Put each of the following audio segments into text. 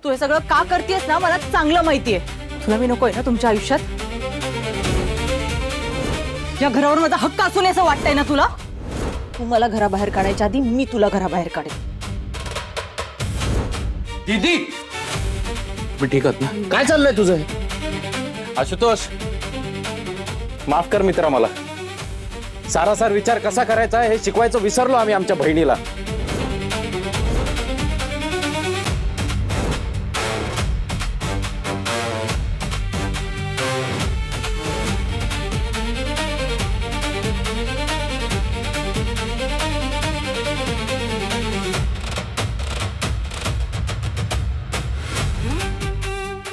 तू हे सगळं का करतेस ना मला चांगलं माहितीये. तुला मी नकोय ना तुमच्या आयुष्यात. या घरावर माझा हक्क असून असं वाटतंय ना तुला. तू मला घराबाहेर काढायच्या आधी मी तुला घराबाहेर काढेन. दीदी मी ठीक आहात ना? काय चाललंय तुझं? आशुतोष माफ कर मित्रा, मला सारासार विचार कसा करायचा हे शिकवायचं विसरलो आम्ही आमच्या बहिणीला.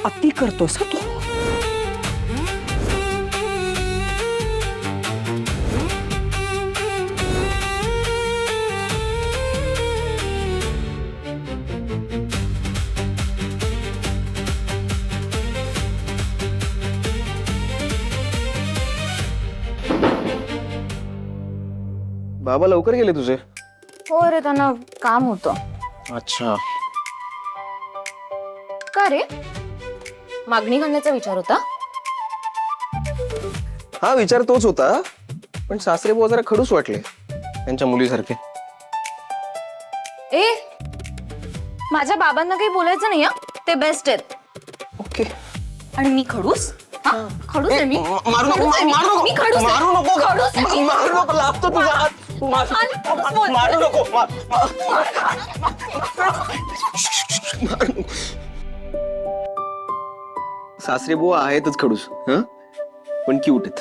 अति करतोस तू. बाबा लवकर गेले तुझे? हो रे, त्यांना काम होतं. अच्छा. का रे, मागणी घालण्याचा विचार होता? हा विचार तोच होता, पण सासरे बुवा जरा खडूस वाटले त्यांच्या मुलीसारखे. ए, माझ्या बाबांना काही बोलायचं नाही. ते बेस्ट आहेत. ओके. आणि मी खडूस? हा, खडूस आहे मी. मारू नको, खडूस आहे मी. मारू नको, मी खडूस आहे. मारू नको, खडूस आहे मी. मारू नको, लागतो तुझा हात. मारू नको. सासरे बुवा आहेतच खडूस, हं? पण क्यूट आहेत.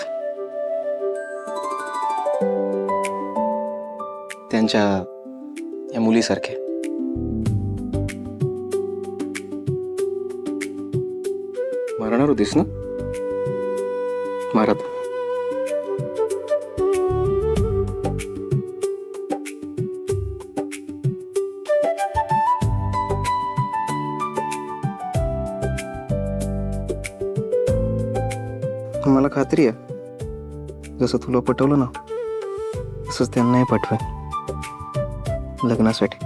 त्यांच्या या मुलीसारखे. मारणार होतीस ना? मारत. मला खात्री आहे जसं तुला पटवलं ना तसंच त्यांनाही पाठवा लग्नासाठी.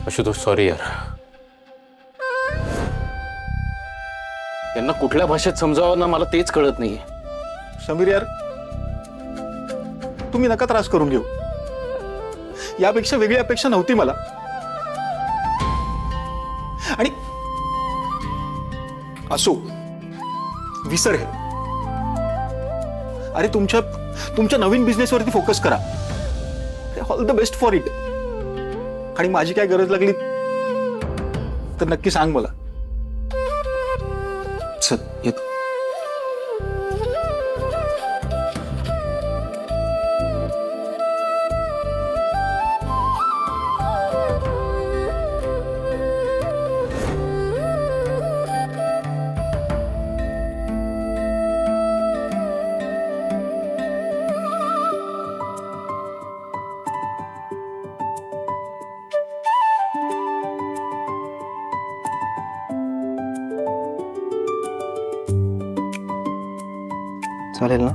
आशुतोष सॉरी यार, यांना कुठल्या भाषेत समजावं ना मला तेच कळत नाहीये. समीर यार, तुम्ही नका त्रास करून घेऊ. यापेक्षा वेगळी अपेक्षा नव्हती मला. आणि असो, विसर हे. अरे तुमच्या नवीन बिझनेसवरती फोकस करा. All the best for it. आणि माझी काय गरज लागली तर नक्की सांग मला. चल येतो. चालेल ना?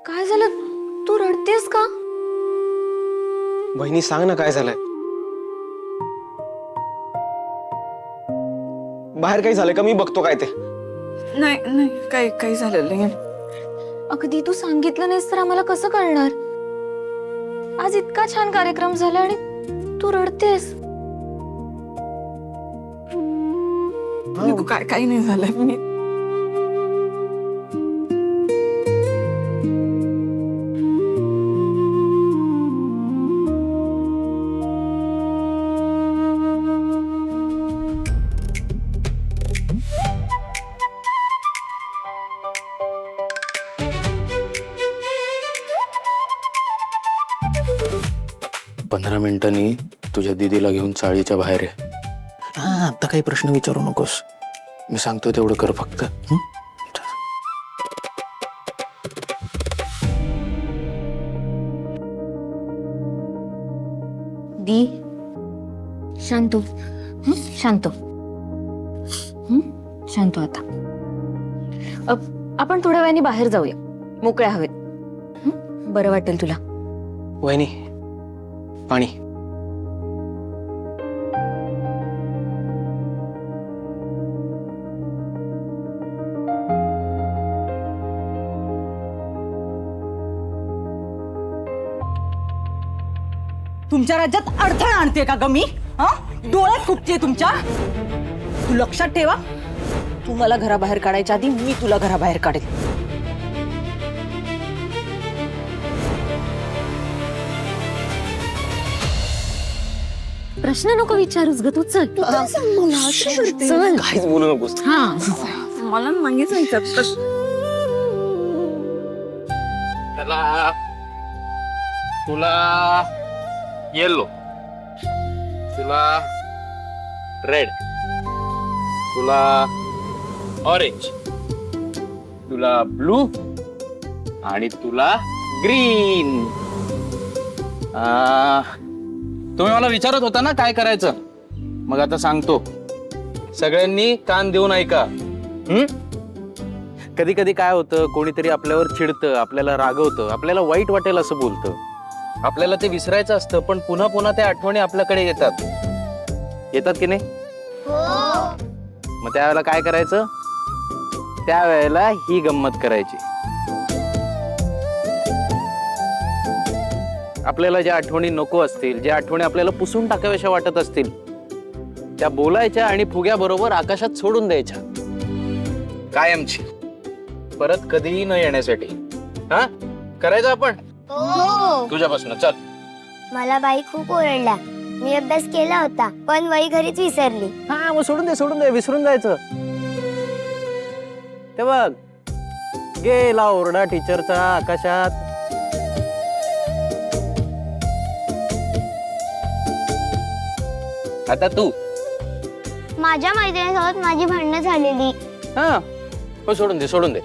काय झालं? तू रडतेस का? बहिणी सांग ना काय झालंय. बाहेर काही झालंय का? मी बघतो काय ते. नाही नाही काही झालेलं नाही. अगदी तू सांगितलं नाहीस तर आम्हाला कसं कळणार? आज इतका छान कार्यक्रम झाला आणि तू रडतेस. काही नाही झालं. मी 15 मिनिटांनी तुझ्या दीदीला घेऊन चाळीच्या बाहेर आहे. हा, आता काही प्रश्न विचारू नकोस. मी सांगतो तेवढं कर फक्त. हं? दी शांतो शांतो शांतो. आता आपण थोड्या वेळाने बाहेर जाऊया, मोकळ्या हवेत. बरं वाटेल तुला. वहिनी, पाणी. तुमच्या राज्यात अडथळा आणते का ग मी? डोळ्यात खुपते तुमच्या. तू लक्षात ठेवा, तू मला घराबाहेर काढायच्या आधी मी तुला घराबाहेर काढेल. प्रश्न नको विचारूस ग तू. चल चल. काहीच बोलू नकोस. मला नाही जायचं. तुला येलो, तुला रेड, तुला ऑरेंज, तुला ब्लू आणि तुला ग्रीन. तुम्ही मला विचारत होता ना काय करायचं, मग आता सांगतो. सगळ्यांनी कान देऊन ऐका. कधी कधी काय होतं, कोणीतरी आपल्यावर चिडतं, आपल्याला रागवतं, आपल्याला वाईट वाटेल असं बोलतं. आपल्याला ते विसरायचं असतं, पण पुन्हा पुन्हा त्या आठवणी आपल्याकडे येतात की नाही? मग त्यावेळेला काय करायचं? त्यावेळेला ही गंमत करायची. आपल्याला ज्या आठवणी नको असतील, ज्या आठवणी आपल्याला पुसून टाकाव्याशा वाटत असतील, त्या बोलायच्या आणि फुग्याबरोबर आकाशात सोडून द्यायच्या, कायमची, परत कधीही न येण्यासाठी. हा, करायचं आपण. तुझ्यापासून चल. मला बाई खूप ओरडल्या. मी अभ्यास केला होता पण वही घरीच विसरली. हा, मग सोडून दे, विसरून जायचं. ते बघ, गेला ओरडा टीचरचा आकाशात. आता तू. माझ्या मैत्रिणीसोबत माझी भांडणं झालेली. हा, मग सोडून दे.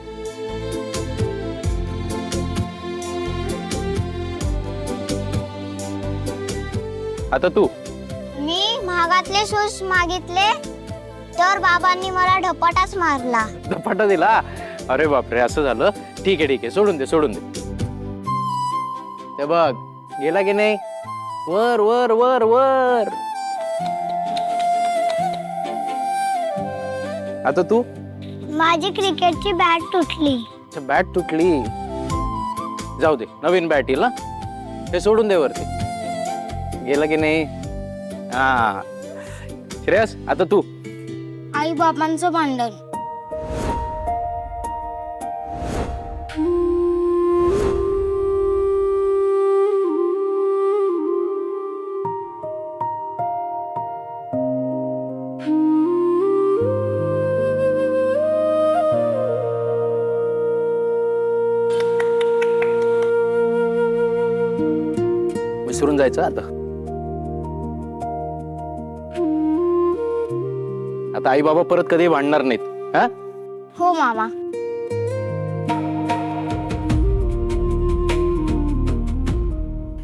आता तू. मी महागातले शूज मागितले तर बाबांनी मला ढपाटाच मारला. धपाटा दिला? अरे बापरे, असं झालं. ठीक आहे, सोडून दे. ते बघ, गेला की नाही? वर वर वर वर. आता तू. माझी क्रिकेटची बॅट तुटली. बॅट तुटली, जाऊ दे, नवीन बॅट येईल ना. हे सोडून दे वरती. गेला की नाही? हा, श्रेयस, आता तू. आई बाबांचं भांडण. विसरून जायचं आता. आता आई बाबा परत कधी भांडणार नाहीत. हा, हो मामा.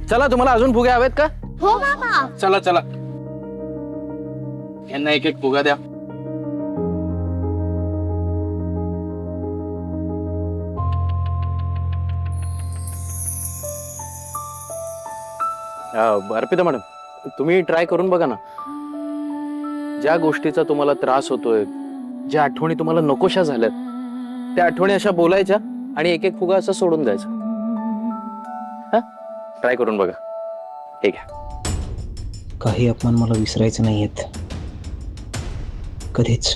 चला, तुम्हाला अजून फुगे हवेत का? हो मामा. चला, यांना एक एक फुगा द्या. अर्पिता मॅडम, तुम्ही ट्राय करून बघा ना. ज्या गोष्टीचा तुम्हाला त्रास होतोय, ज्या आठवणी तुम्हाला नकोशा झाल्यात, त्या आठवणी अशा बोलायच्या आणि एक एक फुगा असं सोडून द्यायचा. हा, ट्राय करून बघा. हे घ्या. काही अपमान मला विसरायचे नाहीयेत कधीच.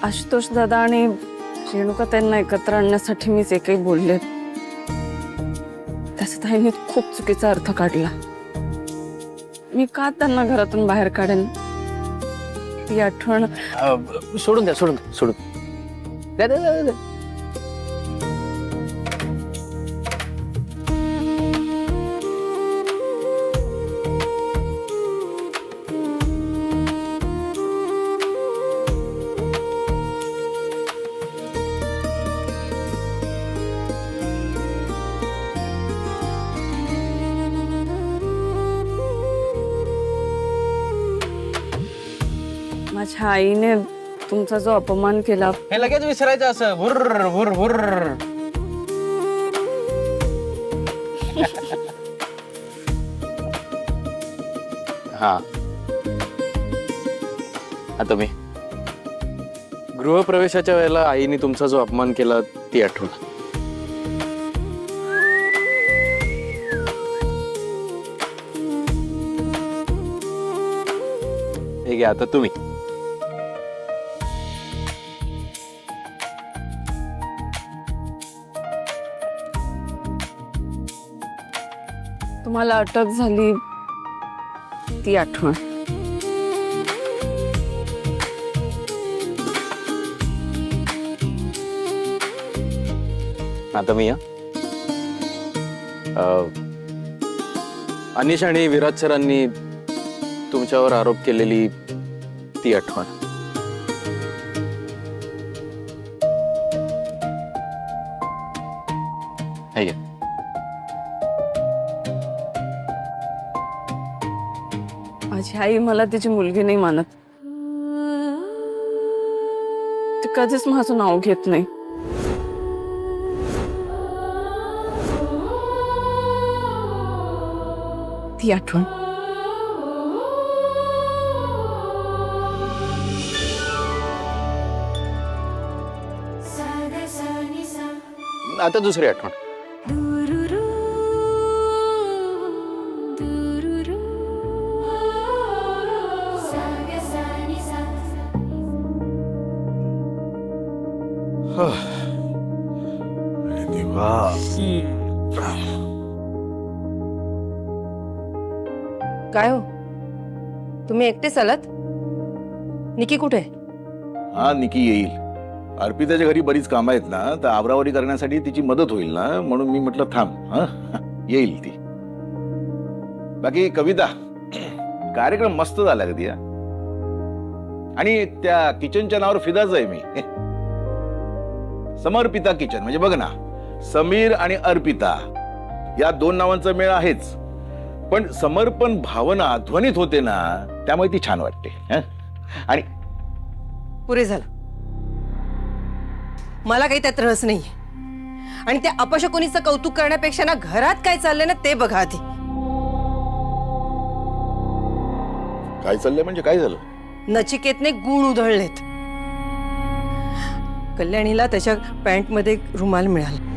आशुतोष दादा आणि रेणुका त्यांना एकत्र आणण्यासाठी मी जे काही बोलले त्याचा ताईंनी खूप चुकीचा अर्थ काढला. मी का त्यांना घरातून बाहेर काढेन? ती आठवण सोडून द्या, सोडून द्या, सोडून द्या, द्या, द्या, द्या. माझ्या आईने तुमचा जो अपमान केला, हे लगेच विसरायचं असं भुर्र भुर्र भुर्र. हा आता मी गृहप्रवेशाच्या वेळेला आईने तुमचा जो अपमान केला ती आठवण. हे घ्या आता तुम्ही. तुम्हाला अटक झाली ती आठवण. आता मी अनिश आणि विराज सरांनी तुमच्यावर आरोप केलेली ती आठवण. हे घ्या. माझी आई मला तिची मुलगी नाही मानत. ती कधीच माझं नाव घेत नाही. ती आठवण. आता दुसरी आठवण. काय हो, तुम्ही एकटेच आलात? निकी कुठे? हा, निकी येईल. अर्पिताच्या घरी बरीच कामं आहेत ना, तर आवरावरी करण्यासाठी तिची मदत होईल ना, म्हणून मी म्हटलं थांब. हा येईल ती. बाकी कविता, कार्यक्रम मस्त झाला कधी. आणि त्या किचनच्या नावावर फिदाच आहे मी. समर्पिता किचन. म्हणजे बघ ना, समीर आणि अर्पिता या दोन नावांचा मेळ आहेच, पण समर्पण भावना ध्वनित होते ना, त्यामुळे ती छान वाटते. आणि पुरे झालं. मला काही त्यात रस नाही. आणि त्या अपशकुनीचं कौतुक करण्यापेक्षा ना, घरात काय चाललंय ना ते बघा आधी. काय चाललंय म्हणजे काय झालं? नचिकेतने गुण उधळलेत. कल्याणीला त्याच्या पॅन्टमध्ये रुमाल मिळाला.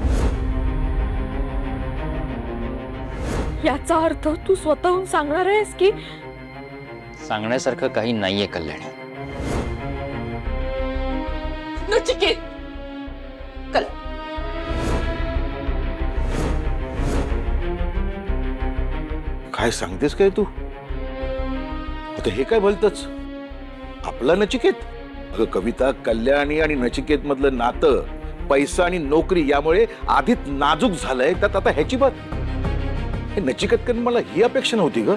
याचा अर्थ तू स्वतःहून सांगणार आहेस की? सांगण्यासारखं काही नाहीये कल्याणी. नचिकेत, काय सांगतेस काय तू? आता हे काय बोलतच? आपला नचिकेत? अगं कविता, कल्याणी आणि नचिकेत मधलं नातं पैसा आणि नोकरी यामुळे आधीच नाजूक झालंय, त्यात आता ह्याची बात. हे नचिकेतकडून मला ही अपेक्षा नव्हती ग.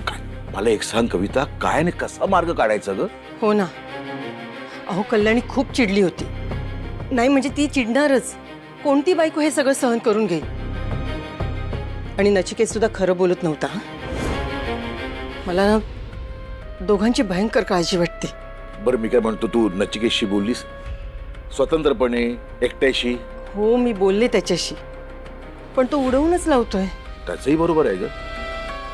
काय मला एक सांग कविता, काय आणि कसा मार्ग काढायचा ग? हो ना. अहो, कल्याणी खूप चिडली होती. नाही म्हणजे ती चिडणारच. कोणती बायको हे सगळं सहन करून घेईल? आणि नचिकेत सुद्धा खरं बोलत नव्हता. मला ना दोघांची भयंकर काळजी वाटते. बरं मी काय म्हणतो, तू नचिकेतशी बोललीस स्वतंत्रपणे, एकट्याशी? हो, मी बोलले त्याच्याशी, पण तो उडवूनच लावतोय. त्याचंही बरोबर आहे ग.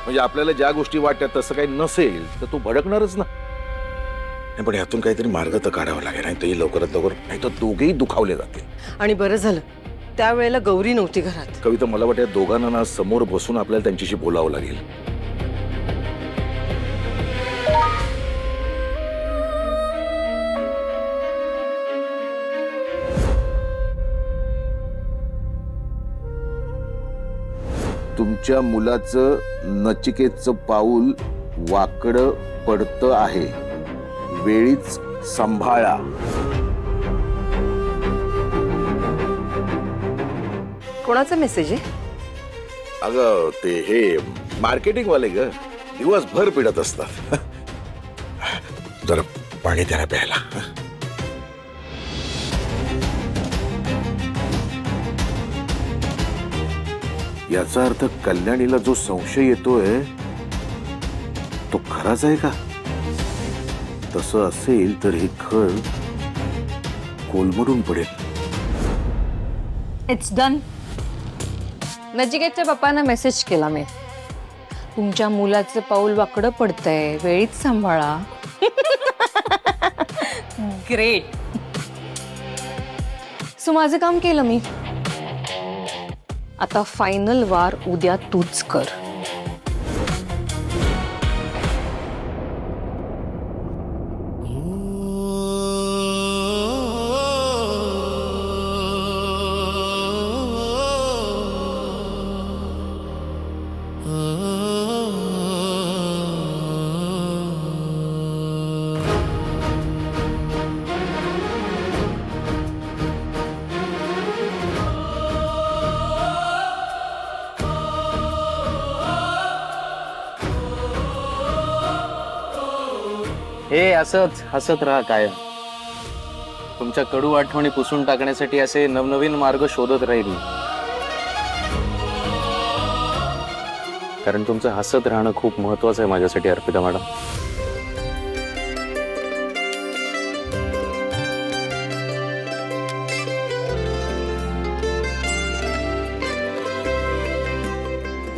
म्हणजे आपल्याला ज्या गोष्टी वाटतात तसं काही नसेल तर तो भडकणारच ना. नाही, पण यातून काहीतरी मार्ग तर काढावा लागेल, नाही तर लवकरात लवकर, नाही तर दोघेही दुखावले जातील. आणि बरं झालं त्यावेळेला गौरी नव्हती घरात. कविता, मला वाटतं दोघांना ना समोर बसून आपल्याला त्यांच्याशी बोलावं लागेल. तुमच्या मुलाचं नचिकेतचं पाऊल वाकडं पडतं आहे, वेळीच सांभाळा. कोणाचा मेसेज आहे? अगं ते हे मार्केटिंग वाले ग, दिवसभर पिडत असतात. जरा पाणी द्या प्यायला. याचा अर्थ कल्याणीला जो संशय येतोय तो खराच आहे का? तसं असेल तर हे घर कोलमडून पडेल. It's done. नचिकेतच्या पप्पांना मेसेज केला मी, तुमच्या मुलाचं पाऊल वाकडं पडतंय, वेळीच सांभाळा. ग्रेट. सो माझं काम केलं मी. आता फायनल वार उद्या तूच कर. हे असंच हसत राहा कायम. तुमच्या कडू आठवणी पुसून टाकण्यासाठी असे नवनवीन मार्ग शोधत राहील मी. कारण तुमचं हसत राहणं खूप महत्वाचं आहे माझ्यासाठी अर्पिता मॅडम.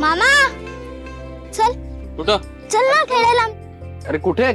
मामा चल कुठं? चल ना खेळायला. अरे कुठे?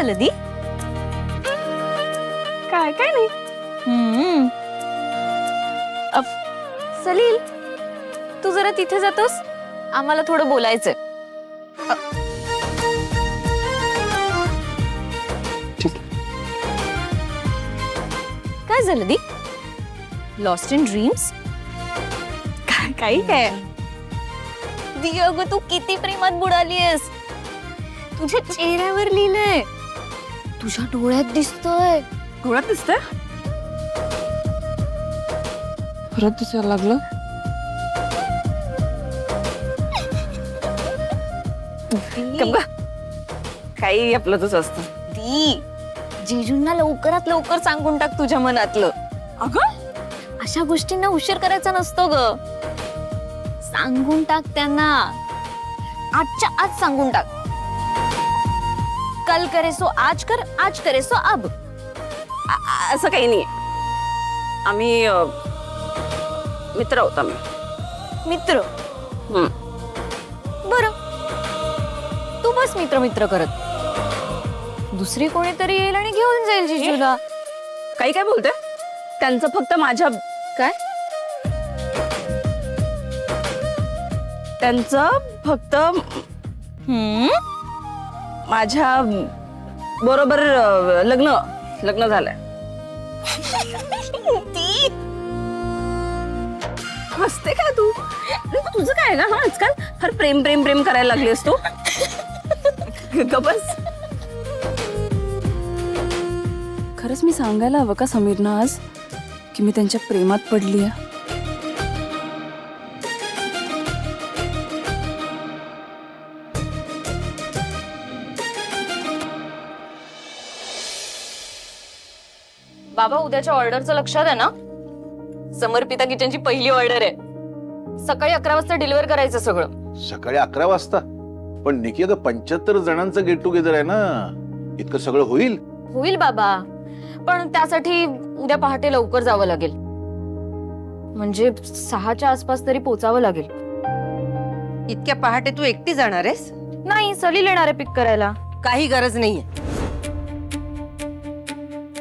झालं दी? काय काय नाही. सलील, तू जरा तिथे जातोस, आम्हाला थोडं बोलायचंय. ठीक. काय झालं दी? Lost in dreams? काही काय दी, अगं तू किती प्रेमात बुडालीयस. तुझ्या चेहऱ्यावर लिहिलंय, तुझ्या डोळ्यात दिसतोय. डोळ्यात दिसतंय? परत दिसायला लागलं. काही आपलं तुझं असतं. दी, जीजूंना लवकरात लवकर सांगून टाक तुझ्या मनातलं. अगं अशा गोष्टींना उशीर करायचा नसतो ग. सांगून टाक त्यांना, आजच्या आज सांगून टाक. कल करे सो आज कर, आज करे सो अब. असं काही नाही. आम्ही मित्र आहोत आम्ही. मित्र? बर, तू बस मित्र मित्र करत. दुसरी कोणीतरी येईल आणि घेऊन जाईल जीजूला. काही काय बोलते? त्यांचं फक्त माझ्या काय? त्यांचं फक्त माझ्या बरोबर लग्न झालंय. ती हसते का तू? अरे तुझं काय ना, हा आजकाल फार प्रेम प्रेम प्रेम करायला लागलीस तू. बस. खरंच मी सांगायला हवं का समीरना आज की मी त्यांच्या प्रेमात पडली आहे? बाबा, उद्याच्या ऑर्डरचं लक्षात आहे ना? समर्पिता किचनची पहिली ऑर्डर आहे. सकाळी 11 वाजता डिलिव्हर करायचं सगळं. सकाळी 11 वाजता? पण निकी, आता 75 जणांचं गेट टुगेदर आहे ना, इतकं सगळं होईल? होईल बाबा, पण त्यासाठी उद्या पहाटे लवकर जावं लागेल. म्हणजे 6च्या आसपास तरी पोचावं लागेल. इतक्या पहाटे तू एकटी जाणार आहेस? नाही, सलील येणार आहे पिक करायला. काही गरज नाहीये.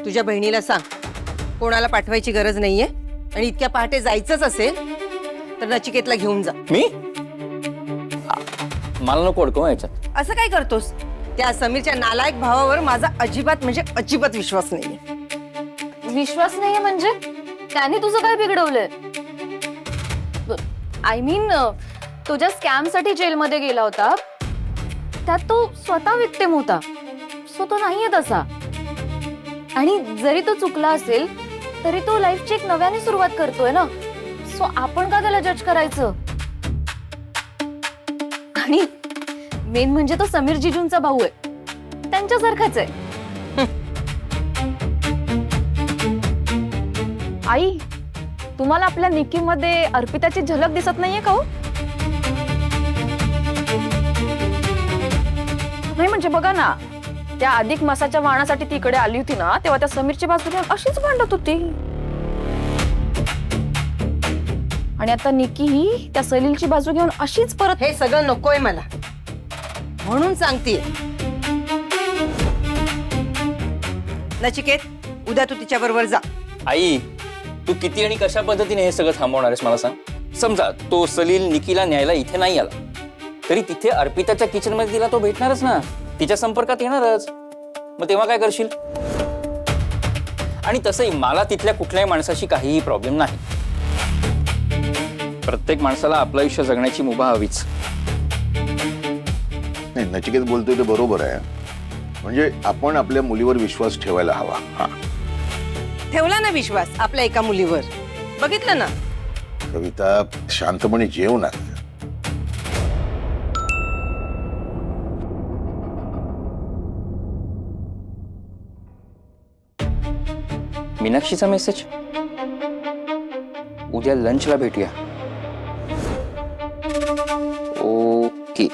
तुझ्या बहिणीला सांग, कोणाला पाठवायची गरज नाहीये. आणि इतक्या पहाटे जायचंच असेल तर नचिकेतला घेऊन जा. मी मला नको अडकव याच्यात. असं काय करतोस? त्या समीरच्या नालायक भावावर माझा अजिबात म्हणजे अजिबात विश्वास नाहीये. विश्वास नाहीये म्हणजे? त्याने तुझं काय बिघडवलंय? आय मीन, तुझ्या स्कॅम साठी जेलमध्ये गेला होता, त्यात तो स्वतः विक्टिम होता. सो तो नाहीये तसा. आणि जरी तो चुकला असेल तरी तो लाईफची एक नव्याने सुरुवात करतोय ना. सो आपण का त्याला जज करायचं? आणि मेन म्हणजे तो समीर जीजूंचा भाऊ आहे, त्यांच्यासारखाच आहे. आई, तुम्हाला आपल्या निकीमध्ये अर्पिताची झलक दिसत नाहीये का हो? नाही म्हणजे बघा ना, त्या अधिक मासाच्या वाणासाठी ती इकडे आली होती ना, तेव्हा त्या समीरची बाजू घेऊन अशीच भांडत होती. आणि आता निकी ही त्या सलीलची बाजू घेऊन अशीच परत. हे सगळं नकोय मला, म्हणून सांगतेय. नचिकेत, उद्या तू तिच्या बरोबर जा. आई, तू किती आणि कशा पद्धतीने हे सगळं थांबवणार आहेस मला सांग. समजा तो सलील निकीला न्यायला इथे नाही आला तरी तिथे अर्पिताच्या किचन मध्ये तिला तो भेटणारच ना, तिच्या संपर्कात येणारच. मग तेव्हा काय करशील? आणि तसंही मला तिथल्या कुठल्याही माणसाशी काहीही प्रॉब्लेम नाही. प्रत्येक माणसाला आपलं आयुष्य जगण्याची मुभा हवीच. नाही, नचिकेत बोलतोय ते बरोबर आहे. म्हणजे आपण आपल्या मुलीवर विश्वास ठेवायला हवा. हा, ठेवला ना विश्वास आपल्या एका मुलीवर, बघितलं ना. कविता, शांतपणे जेव ना. मीनाक्षीचा मेसेज. उद्या लंचला भेटूया. ओके.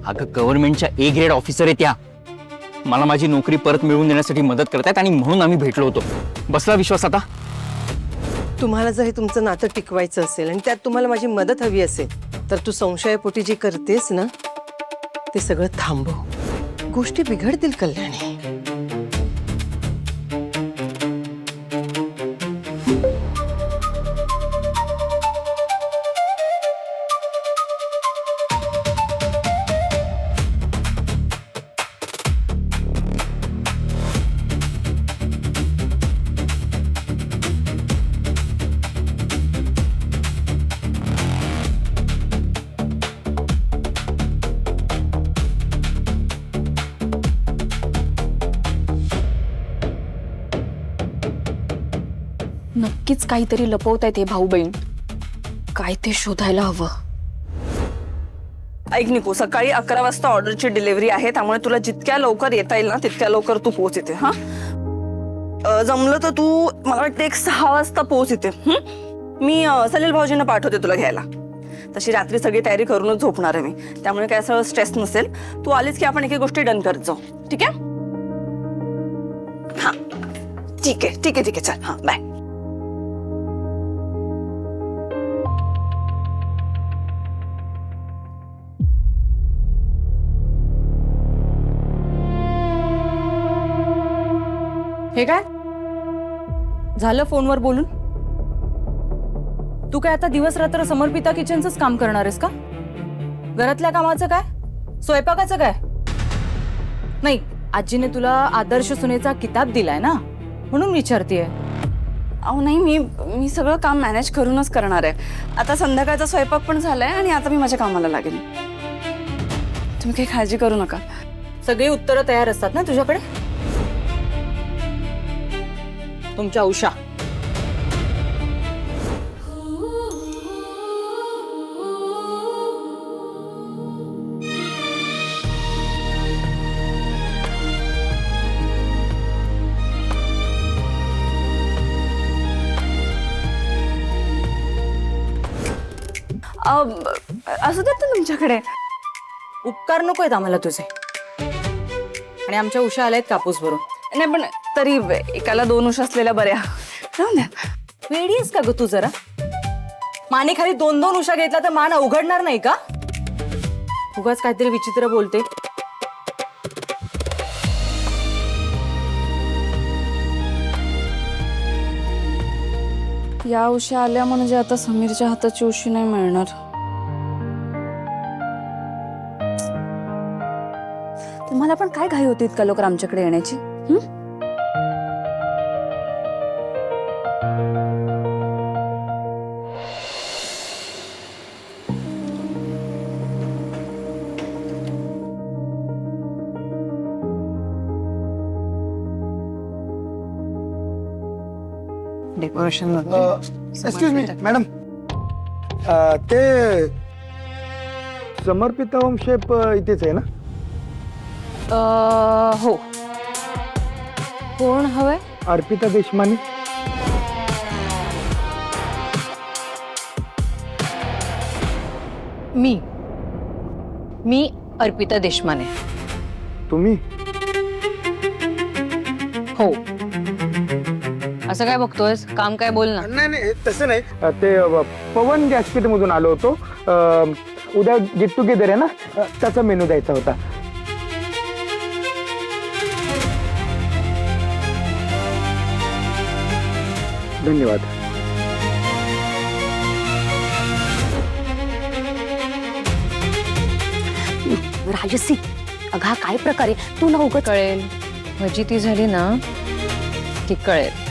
अगं, गव्हर्नमेंटच्या ए ग्रेड ऑफिसर आहे त्या. मला माझी नोकरी परत मिळवून देण्यासाठी मदत करतायत आणि म्हणून आम्ही भेटलो होतो. बसला विश्वास आता? तुम्हाला जर हे तुमचं नातं टिकवायचं असेल आणि त्यात तुम्हाला माझी मदत हवी असेल तर तू संशयापोटी जे करतेस ना ते सगळं थांबव. गोष्टी बिघडतील कल्याणी. नक्कीच काहीतरी लपवतायत हे भाऊ बहीण. काय ते शोधायला हवं. ऐक निकू, सकाळी 11 वाजता ऑर्डरची डिलिव्हरी आहे, त्यामुळे तुला जितक्या लवकर येता येईल ना तितक्या लवकर तू पोहोच इथे. हा जमलं तर तू मला वाटतं एक 6 वाजता पोहोच इथे. मी सलील भाऊजींना पाठवते तुला घ्यायला. तशी रात्री सगळी तयारी करूनच झोपणार आहे मी, त्यामुळे काय असं स्ट्रेस नसेल. तू आलीस की आपण एक एक गोष्टी डन करत जाऊ. ठीक आहे? हा ठीक आहे ठीक आहे ठीक आहे. चल हा बाय. हे काय झालं फोनवर बोलून? तू काय आता दिवस रात्र समर्पिता किचनचंच काम करणार आहेस का? घरातल्या कामाचं काय, स्वयंपाकाचं काय? नाही, आजीने तुला आदर्श सुनेचा किताब दिलाय ना, म्हणून विचारतेय. अहो नाही, मी सगळं काम मॅनेज करूनच करणार आहे. आता संध्याकाळचा स्वयंपाक पण झालाय आणि आता मी माझ्या कामाला लागेन. तुम्ही काही काळजी करू नका. सगळी उत्तरं तयार असतात ना तुझ्याकडे? तुमच्या उषा. असू देत ना तुमच्याकडे. उपकार नको आहेत आम्हाला तुझे. आणि आमच्या उषा आल्यात कापूस भरून. नाही पण तरी एकाला 2 उशा असलेल्या बऱ्या. जाऊ द्या. वेडी आहेस का ग तू जरा? माने खाली 2-2 उशा घेतला तर मान अवघडणार नाही का? उगाच काहीतरी विचित्र बोलते. या उशी आल्या म्हणजे आता समीरच्या हाताची उशी नाही मिळणार. तुम्हाला पण काय घाई होती इतका लवकर आमच्याकडे येण्याची? डेकोरेशन एक्सक्यूज मी मॅडम, ते समर्पिता होम शेप इथेच आहे ना? हो. कोण हवंय? अर्पिता देशमाने. मी अर्पिता देशमाने. तुम्ही? हो. असं काय बघतोयस? काम काय, बोल ना. नाही तसं नाही, ते पवन गॅसपीट मधून आलो होतो. उद्या गेट टुगेदर आहे ना, त्याचा मेनू द्यायचा होता. धन्यवाद. राजसी, अगं हा काय प्रकारे? तू ना उगाच. कळेल. फजिती झाली ना की कळेल.